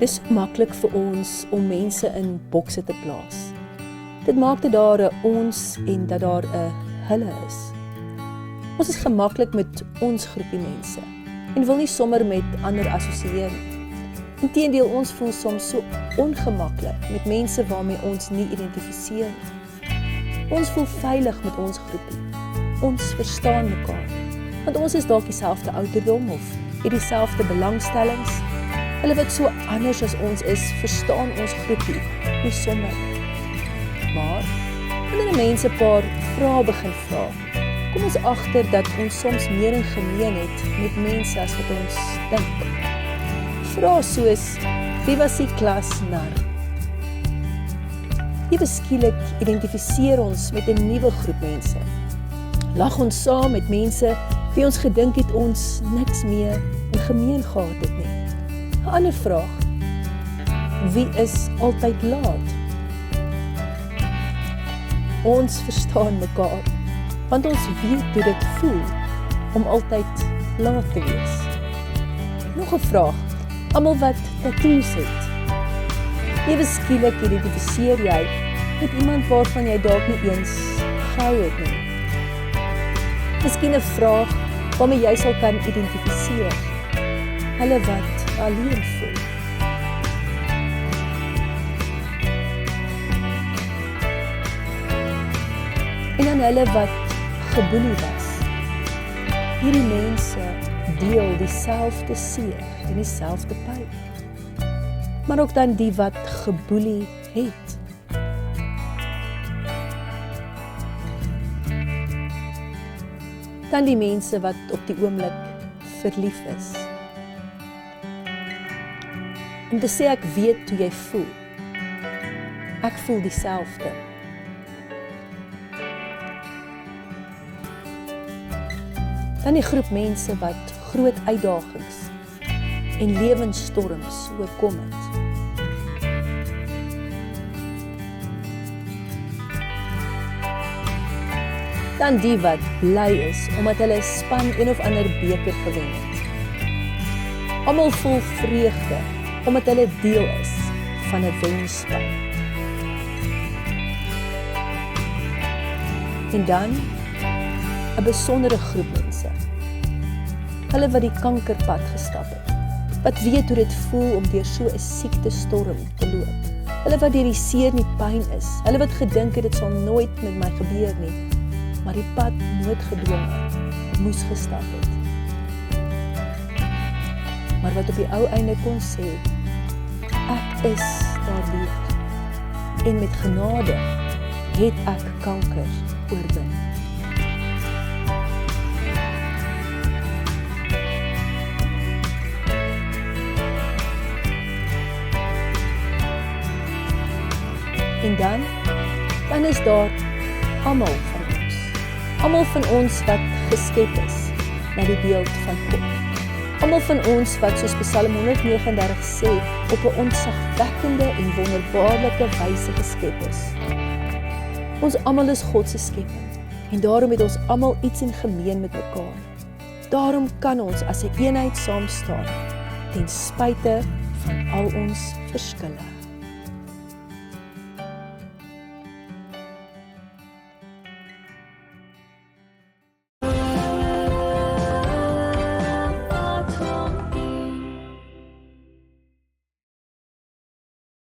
Dis so maklik vir ons om mense in bokse te plaas. Dit maak dat daar 'n ons en dat daar 'n hulle is. Ons is gemaklik met ons groepie mense en wil nie sommer met ander assosieer nie. Inteendeel, ons voel soms so ongemaklik met mense waarmee ons nie identifiseer nie. Ons voel veilig met ons groepie. Ons verstaan mekaar, want ons is dalk dieselfde ouderdom of het dieselfde belangstellings. Hulle wat so anders as ons is, verstaan ons groepie nie sommer. Maar wanneer 'n mens 'n paar vrae begin vra, kom ons agter dat ons soms meer in gemeen het met mense as wat ons dink. Vrae soos, wie was die klas nar? Ewe skielik identifiseer ons met 'n nuwe groep mense. Lag ons saam met mense wie ons gedink het ons niks meer in gemeen gehad het nie. 'n Ander vraag, wie is altyd laat? Ons verstaan mekaar, want ons weet hoe dit voel om altyd laat te wees. Nog 'n vraag, almal wat tattoos het. Ewe skielik identifiseer jy met iemand waarvan jy dalk nie eens gehou het nie. Miskien 'n vraag waarmee jy sal kan identifiseer. Hulle wat alleen voel. En dan hulle wat geboelie was. Hierdie mense deel dieselfde seer en dieselfde pyn. Maar ook dan die wat geboelie het. Dan die mense wat op die oomblik verlief is. Om te sê ek weet hoe jy voel. Ek voel dieselfde. Dan die groep mense wat groot uitdagings en lewensstorms oorkom het. Dan die wat bly is omdat hulle 'n span een of ander beker gewen het. Almal vol vreugde omdat hulle deel is van 'n wenspan. En dan 'n besondere groep mense. Hulle wat die kankerpad gestap het. Wat weet hoe dit voel om deur so 'n siektestorm te loop. Hulle wat deur die seer nie pyn is. Hulle wat gedink het dit sal nooit met my gebeur nie. Maar die pad noodgedwonge moes gestap het. Maar wat op die ou einde kon sê, ek is daar weer. En met genade het ek kanker oorwin. En dan is daar almal van ons. Almal van ons wat geskep is na die beeld van God. Almal van ons wat soos Psalm 139 sê, op 'n ontzagwekkende en wonderbaarlike wyse geskep is. Ons almal is God se skepping en daarom het ons almal iets in gemeen met mekaar. Daarom kan ons as 'n eenheid saam staan ten spyte van al ons verskille.